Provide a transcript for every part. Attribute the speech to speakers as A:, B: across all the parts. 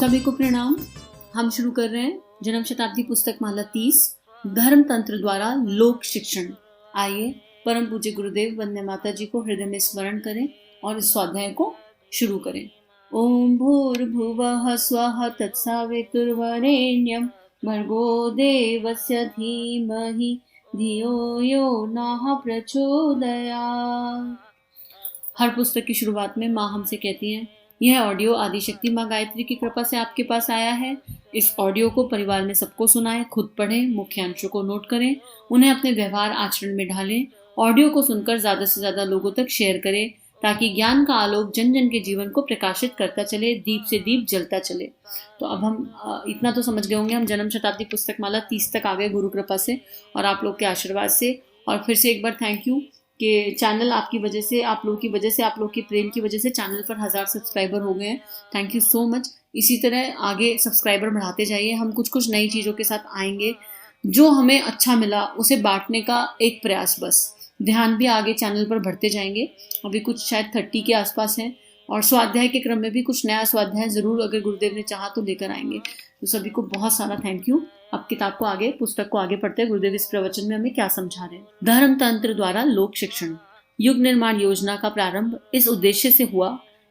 A: सभी को प्रणाम। हम शुरू कर रहे हैं जन्म शताब्दी पुस्तक माला 30 धर्म तंत्र द्वारा लोक शिक्षण। आइए परम पूज्य गुरुदेव वंदे माता जी को हृदय में स्मरण करें और इस स्वाध्याय को शुरू करें। ओम भूर्भुवः स्वः तत्सवितुर्वरेण्यं भर्गो देवस्य धीमहि धियो यो नः प्रचोदयात्। हर पुस्तक की शुरुआत में माँ हमसे कहती हैं, यह ऑडियो आदिशक्ति माँ गायत्री की कृपा से आपके पास आया है। इस ऑडियो को परिवार में सबको सुनाएं, खुद पढ़ें, मुख्य अंशों को नोट करें, उन्हें अपने व्यवहार आचरण में ढालें। ऑडियो को सुनकर ज़्यादा से ज़्यादा लोगों तक शेयर करें ताकि ज्ञान का आलोक जन जन के जीवन को प्रकाशित करता चले, दीप से दीप जलता चले। तो अब हम इतना तो समझ गए होंगे, हम जन्म शताब्दी पुस्तक माला 30 तक आ गए गुरु कृपा से और आप लोग के आशीर्वाद से। और फिर से एक बार थैंक यू कि चैनल आपकी वजह से, आप लोगों की वजह से, आप लोग की प्रेम की वजह से चैनल पर 1000 सब्सक्राइबर हो गए हैं। Thank you so much. इसी तरह आगे सब्सक्राइबर बढ़ाते जाइए। हम कुछ कुछ नई चीज़ों के साथ आएंगे। जो हमें अच्छा मिला उसे बांटने का एक प्रयास, बस ध्यान भी आगे चैनल पर बढ़ते जाएंगे। अभी कुछ शायद 30 के आसपास हैं और स्वाध्याय के क्रम में भी कुछ नया स्वाध्याय ज़रूर अगर गुरुदेव ने चाहा तो लेकर आएंगे। तो सभी को बहुत सारा थैंक यू। अब किताब को आगे, पुस्तक को आगे पढ़ते हैं। गुरुदेव इस प्रवचन में हमें क्या समझा रहे हैं। धर्म तंत्र द्वारा लोक शिक्षण। युग निर्माण योजना का प्रारंभ इस उद्देश्य से हुआ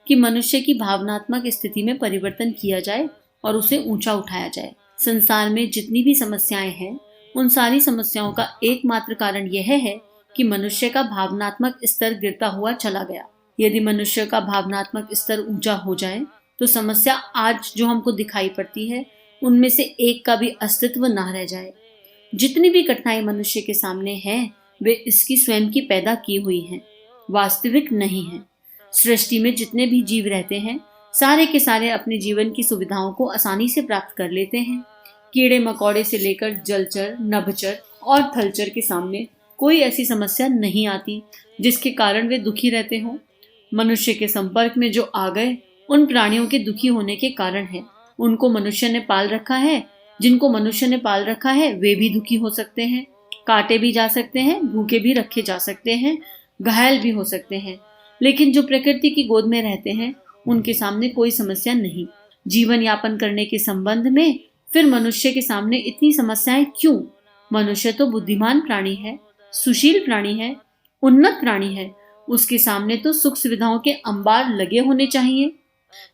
A: कि मनुष्य की भावनात्मक स्थिति में परिवर्तन किया जाए और उसे ऊंचा उठाया जाए। संसार में जितनी भी समस्याएं हैं उन सारी समस्याओं का एकमात्र कारण यह है कि मनुष्य का भावनात्मक स्तर गिरता हुआ चला गया। यदि मनुष्य का भावनात्मक स्तर ऊंचा हो जाए तो समस्या आज जो हमको दिखाई पड़ती है उनमें से एक का भी अस्तित्व ना रह जाए। जितनी भी कठिनाई मनुष्य के सामने है वे इसकी स्वयं की पैदा की हुई हैं, वास्तविक नहीं है। सृष्टि में जितने भी जीव रहते हैं सारे के सारे अपने जीवन की सुविधाओं को आसानी से प्राप्त कर लेते हैं। कीड़े मकोड़े से लेकर जलचर, नभचर और थलचर के सामने कोई ऐसी समस्या नहीं आती जिसके कारण वे दुखी रहते हों। मनुष्य के संपर्क में जो आ गए उन प्राणियों के दुखी होने के कारण है। उनको मनुष्य ने पाल रखा है, जिनको मनुष्य ने पाल रखा है वे भी दुखी हो सकते हैं। काटे भी जा सकते हैं, भूखे भी रखे जा सकते हैं, घायल भी हो सकते हैं। लेकिन जो प्रकृति की गोद में रहते हैं उनके सामने कोई समस्या नहीं। जीवन यापन करने के संबंध में फिर मनुष्य के सामने इतनी समस्याएं क्यों? मनुष्य तो बुद्धिमान प्राणी है, सुशील प्राणी है, उन्नत प्राणी है। उसके सामने तो सुख सुविधाओं के अंबार लगे होने चाहिए।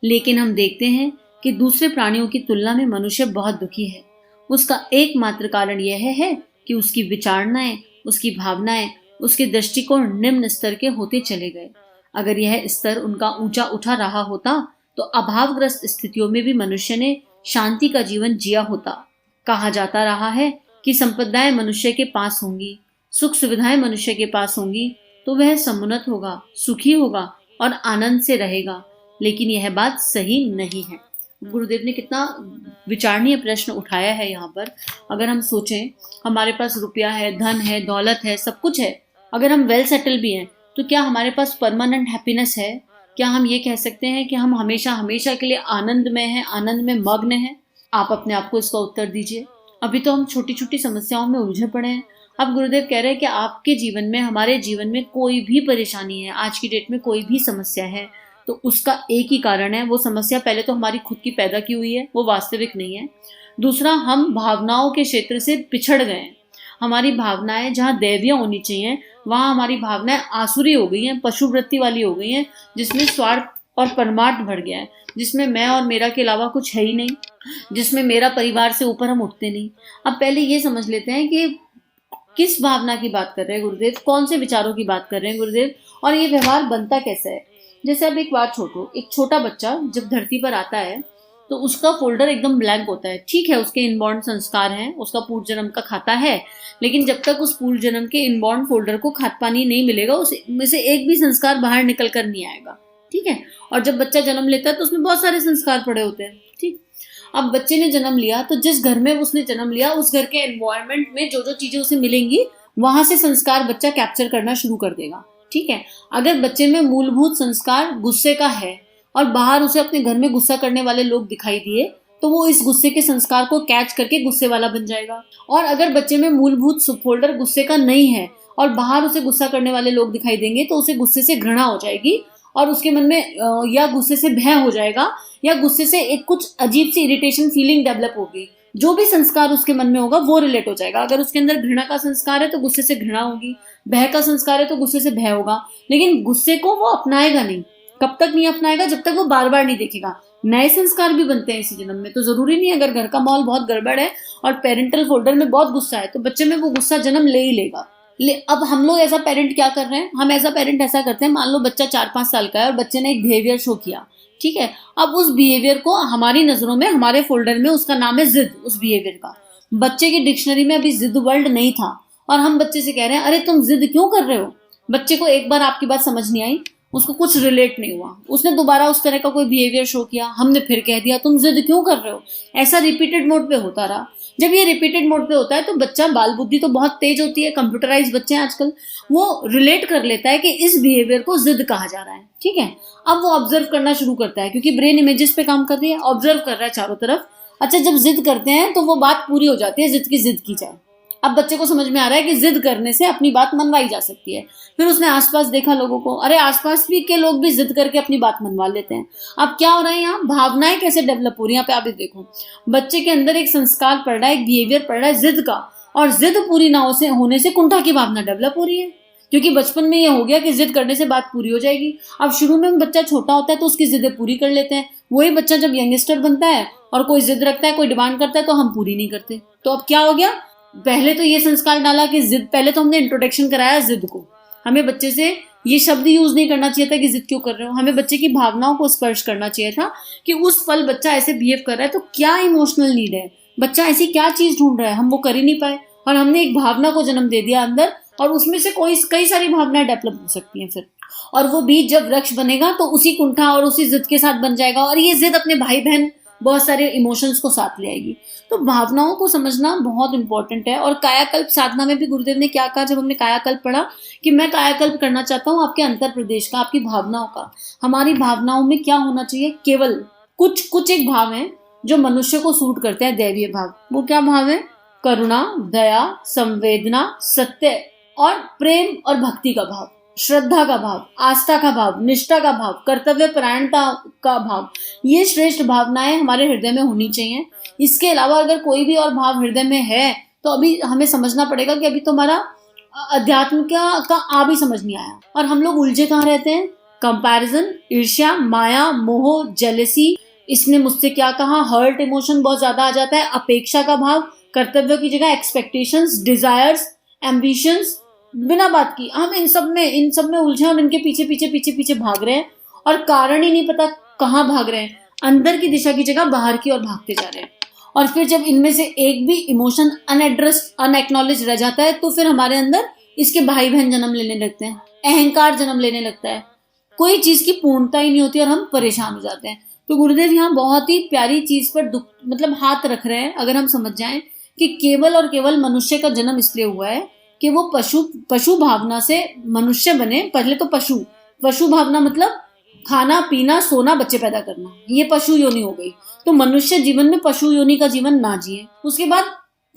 A: लेकिन हम देखते हैं कि दूसरे प्राणियों की तुलना में मनुष्य बहुत दुखी है। उसका एकमात्र कारण यह है कि उसकी विचारणाएं, उसकी भावनाएं, उसके दृष्टिकोण निम्न स्तर के होते चले गए। अगर यह स्तर उनका ऊंचा उठा रहा होता तो अभावग्रस्त स्थितियों में भी मनुष्य ने शांति का जीवन जिया होता। कहा जाता रहा है कि संपदाएं मनुष्य के पास होंगी, सुख सुविधाएं मनुष्य के पास होंगी तो वह समुन्नत होगा, सुखी होगा और आनंद से रहेगा। लेकिन यह बात सही नहीं है। गुरुदेव ने कितना विचारणीय प्रश्न उठाया है यहाँ पर। अगर हम सोचें, हमारे पास रुपया है, धन है, दौलत है, सब कुछ है, अगर हम वेल सेटल भी हैं तो क्या हमारे पास परमानेंट हैप्पीनेस है? क्या हम ये कह सकते हैं कि हम हमेशा हमेशा के लिए आनंद में हैं, आनंद में मग्न हैं? आप अपने आप को इसका उत्तर दीजिए। अभी तो हम छोटी छोटी समस्याओं में उलझे पड़े हैं। अब गुरुदेव कह रहे हैं कि आपके जीवन में, हमारे जीवन में कोई भी परेशानी है, आज की डेट में कोई भी समस्या है तो उसका एक ही कारण है। वो समस्या पहले तो हमारी खुद की पैदा की हुई है, वो वास्तविक नहीं है। दूसरा, हम भावनाओं के क्षेत्र से पिछड़ गए हैं। हमारी भावनाएं जहाँ दैवीय होनी चाहिए वहाँ हमारी भावनाएं आसुरी हो गई हैं, पशुवृत्ति वाली हो गई हैं, जिसमें स्वार्थ और परमार्थ भर गया है, जिसमें मैं और मेरा के अलावा कुछ है ही नहीं, जिसमें मेरा परिवार से ऊपर हम उठते नहीं। अब पहले ये समझ लेते हैं कि किस भावना की बात कर रहे हैं गुरुदेव, कौन से विचारों की बात कर रहे हैं गुरुदेव, और ये व्यवहार बनता कैसा है। जैसे अब एक बात छोड़ो, एक छोटा बच्चा जब धरती पर आता है तो उसका फोल्डर एकदम ब्लैंक होता है। ठीक है, उसके इनबॉर्न संस्कार हैं, उसका पूर्व जन्म का खाता है, लेकिन जब तक उस पूर्व जन्म के इनबॉर्न फोल्डर को खाद पानी नहीं मिलेगा उसमें से एक भी संस्कार बाहर निकल कर नहीं आएगा। ठीक है, और जब बच्चा जन्म लेता है तो उसमें बहुत सारे संस्कार पड़े होते हैं। ठीक, अब बच्चे ने जन्म लिया तो जिस घर में उसने जन्म लिया उस घर के एनवायरनमेंट में जो जो चीजें उसे मिलेंगी वहां से संस्कार बच्चा कैप्चर करना शुरू कर देगा। ठीक है, अगर बच्चे में मूलभूत संस्कार गुस्से का है और बाहर उसे अपने घर में गुस्सा करने वाले लोग दिखाई दिए तो वो इस गुस्से के संस्कार को कैच करके गुस्से वाला बन जाएगा। और अगर बच्चे में मूलभूत फोल्डर गुस्से का नहीं है और बाहर उसे गुस्सा करने वाले लोग दिखाई देंगे तो उसे गुस्से से घृणा हो जाएगी और उसके मन में या गुस्से से भय हो जाएगा या गुस्से से एक कुछ अजीब सी इरिटेशन फीलिंग डेवलप होगी। जो भी संस्कार उसके मन में होगा वो रिलेट हो जाएगा। अगर उसके अंदर घृणा का संस्कार है तो गुस्से से घृणा होगी, भय का संस्कार है तो गुस्से से भय होगा। लेकिन गुस्से को वो अपनाएगा नहीं। कब तक नहीं अपनाएगा? जब तक वो बार बार नहीं देखेगा। नए संस्कार भी बनते हैं इसी जन्म में, तो जरूरी नहीं अगर घर का माहौल बहुत गड़बड़ है और पेरेंटल फोल्डर में बहुत गुस्सा है तो बच्चे में वो गुस्सा जन्म ले ही लेगा। अब हम लोग एज अ पेरेंट क्या कर रहे हैं? हम एज अ पेरेंट ऐसा करते हैं, मान लो बच्चा 4-5 साल का है और बच्चे ने एक बिहेवियर शो किया, ठीक है। अब उस बिहेवियर को हमारी नजरों में, हमारे फोल्डर में उसका नाम है जिद। उस बिहेवियर का बच्चे की डिक्शनरी में अभी जिद वर्ड नहीं था और हम बच्चे से कह रहे हैं अरे तुम जिद क्यों कर रहे हो। बच्चे को एक बार आपकी बात समझ नहीं आई, उसको कुछ रिलेट नहीं हुआ, उसने दोबारा उस तरह का कोई बिहेवियर शो किया, हमने फिर कह दिया तुम जिद क्यों कर रहे हो। ऐसा रिपीटेड मोड पे होता रहा। जब ये रिपीटेड मोड पे होता है तो बच्चा, बाल बुद्धि तो बहुत तेज होती है, कंप्यूटराइज बच्चे हैं आजकल, वो रिलेट कर लेता है कि इस बिहेवियर को जिद कहा जा रहा है, ठीक है। अब वो ऑब्जर्व करना शुरू करता है क्योंकि ब्रेन इमेजेस पे काम कर रही है, ऑब्जर्व कर रहा है चारों तरफ। अच्छा, जब जिद करते हैं तो वो बात पूरी हो जाती है, जिद की जाए। अब बच्चे को समझ में आ रहा है कि जिद करने से अपनी बात मनवाई जा सकती है। फिर उसने आसपास देखा लोगों को, अरे आसपास भी के लोग भी जिद करके अपनी बात मनवा लेते हैं। अब क्या हो रहा है यहाँ? भावनाएं कैसे डेवलप हो रही है यहाँ पे आप देखो। बच्चे के अंदर एक संस्कार पड़ रहा है, एक बिहेवियर पड़ रहा है जिद का, और जिद पूरी ना होने से कुंठा की भावना डेवलप हो रही है। क्योंकि बचपन में ये हो गया कि जिद करने से बात पूरी हो जाएगी। अब शुरू में बच्चा छोटा होता है तो उसकी जिदें पूरी कर लेते हैं। वही बच्चा जब यंगस्टर बनता है और कोई जिद रखता है, कोई डिमांड करता है तो हम पूरी नहीं करते। तो अब क्या हो गया? पहले तो ये संस्कार डाला कि जिद, पहले तो हमने इंट्रोडक्शन कराया जिद को। हमें बच्चे से ये शब्द यूज नहीं करना चाहिए था कि जिद क्यों कर रहे हो। हमें बच्चे की भावनाओं को स्पर्श करना चाहिए था कि उस पल बच्चा ऐसे बिहेव कर रहा है तो क्या इमोशनल नीड है, बच्चा ऐसी क्या चीज ढूंढ रहा है, हम वो कर ही नहीं पाए और हमने एक भावना को जन्म दे दिया अंदर, और उसमें से कई सारी भावनाएं डेवलप हो सकती हैं फिर। और वो बीज जब वृक्ष बनेगा तो उसी कुंठा और उसी जिद के साथ बन जाएगा, और ये जिद अपने भाई बहन बहुत सारे इमोशंस को साथ ले आएगी। तो भावनाओं को समझना बहुत इंपॉर्टेंट है। और कायाकल्प साधना में भी गुरुदेव ने क्या कहा जब हमने कायाकल्प पढ़ा कि मैं कायाकल्प करना चाहता हूँ आपके अंतर प्रदेश का, आपकी भावनाओं का। हमारी भावनाओं में क्या होना चाहिए? केवल कुछ एक भाव है जो मनुष्य को सूट करते हैं, दैवीय भाव। वो क्या भाव है? करुणा, दया, संवेदना, सत्य और प्रेम और भक्ति का भाव, श्रद्धा का भाव, आस्था का भाव, निष्ठा का भाव, कर्तव्य परायणता का भाव। ये श्रेष्ठ भावनाएं हमारे हृदय में होनी चाहिए। इसके अलावा अगर कोई भी और भाव हृदय में है तो अभी हमें समझना पड़ेगा कि अभी तो हमारा अध्यात्म का आ भी समझ नहीं आया। और हम लोग उलझे कहाँ रहते हैं? कंपैरिजन, ईर्ष्या, माया, मोह, जेलेसी, इसने मुझसे क्या कहा, हर्ट इमोशन बहुत ज्यादा आ जाता है, अपेक्षा का भाव, कर्तव्य की जगह एक्सपेक्टेशंस, डिजायर्स, एम्बिशंस, बिना बात की हम इन सब में उलझे और इनके पीछे भाग रहे हैं और कारण ही नहीं पता कहाँ भाग रहे हैं। अंदर की दिशा की जगह बाहर की ओर भागते जा रहे हैं। और फिर जब इनमें से एक भी इमोशन अनएड्रेस्ड, अनएक्नॉलेज रह जाता है तो फिर हमारे अंदर इसके भाई बहन जन्म लेने लगते हैं, अहंकार जन्म लेने लगता है, कोई चीज की पूर्णता ही नहीं होती और हम परेशान हो जाते हैं। तो गुरुदेव यहाँ बहुत ही प्यारी चीज पर हाथ रख रहे हैं। अगर हम समझ जाएं कि केवल और केवल मनुष्य का जन्म इसलिए हुआ है कि वो पशु भावना से मनुष्य बने। पहले तो पशु भावना मतलब खाना पीना सोना बच्चे पैदा करना, ये पशु योनि हो गई। तो मनुष्य जीवन में पशु योनि का जीवन ना जिए। उसके बाद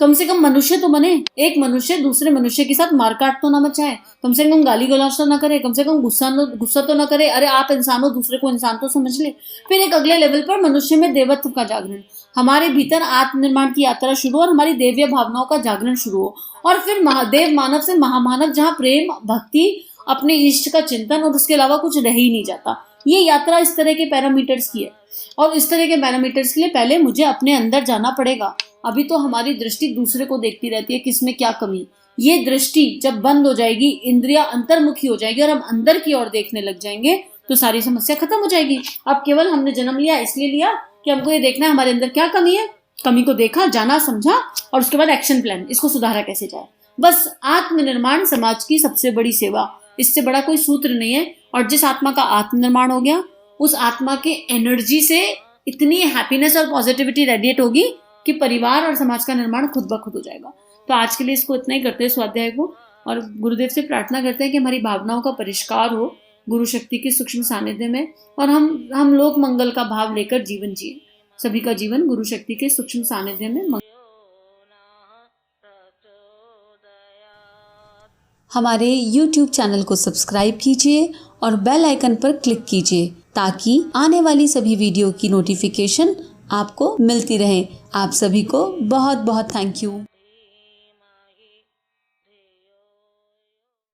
A: कम से कम मनुष्य तो बने। एक मनुष्य दूसरे मनुष्य के साथ मारकाट तो ना मचाए, कम से कम गाली गलौज तो ना करे, कम से कम गुस्सा तो ना करे। अरे आप इंसान हो, दूसरे को इंसान तो समझ ले। फिर एक अगले लेवल पर मनुष्य में देवत्व का जागरण, हमारे भीतर आत्मनिर्माण की यात्रा शुरू हो और हमारी देवीय भावनाओं का जागरण शुरू हो। और फिर महादेव मानव से महामानव, जहाँ प्रेम, भक्ति, अपने इष्ट का चिंतन और उसके अलावा कुछ रह ही नहीं जाता। ये यात्रा इस तरह के पैरामीटर्स की है और इस तरह के पैरामीटर्स के लिए पहले मुझे अपने अंदर जाना पड़ेगा। अभी तो हमारी दृष्टि दूसरे को देखती रहती है, किसमें क्या कमी। ये दृष्टि जब बंद हो जाएगी, इंद्रिया अंतर्मुखी हो जाएगी और हम अंदर की ओर देखने लग जाएंगे तो सारी समस्या खत्म हो जाएगी। अब केवल हमने जन्म लिया इसलिए लिया कि हमको ये देखना है हमारे अंदर क्या कमी है, कमी को देखा, जाना, समझा और उसके बाद एक्शन प्लान, इसको सुधारा कैसे जाए। बस आत्मनिर्माण समाज की सबसे बड़ी सेवा, इससे बड़ा कोई सूत्र नहीं है। और जिस आत्मा का आत्मनिर्माण हो गया उस आत्मा के एनर्जी से इतनी हैप्पीनेस और पॉजिटिविटी रेडिएट होगी कि परिवार और समाज का निर्माण खुद ब खुद हो जाएगा। तो आज के लिए इसको इतना ही करते हैं स्वाध्याय को, और गुरुदेव से प्रार्थना करते हैं कि हमारी भावनाओं का परिष्कार हो गुरु शक्ति के सूक्ष्म सानिध्य में, और हम लोक मंगल का भाव लेकर जीवन जिए। सभी का जीवन गुरु शक्ति के सूक्ष्म सानिध्य में।
B: हमारे YouTube चैनल को सब्सक्राइब कीजिए
A: और बेल आइकन पर क्लिक कीजिए ताकि आने वाली सभी वीडियो की नोटिफिकेशन आपको मिलती रहे। आप सभी को बहुत बहुत थैंक यू।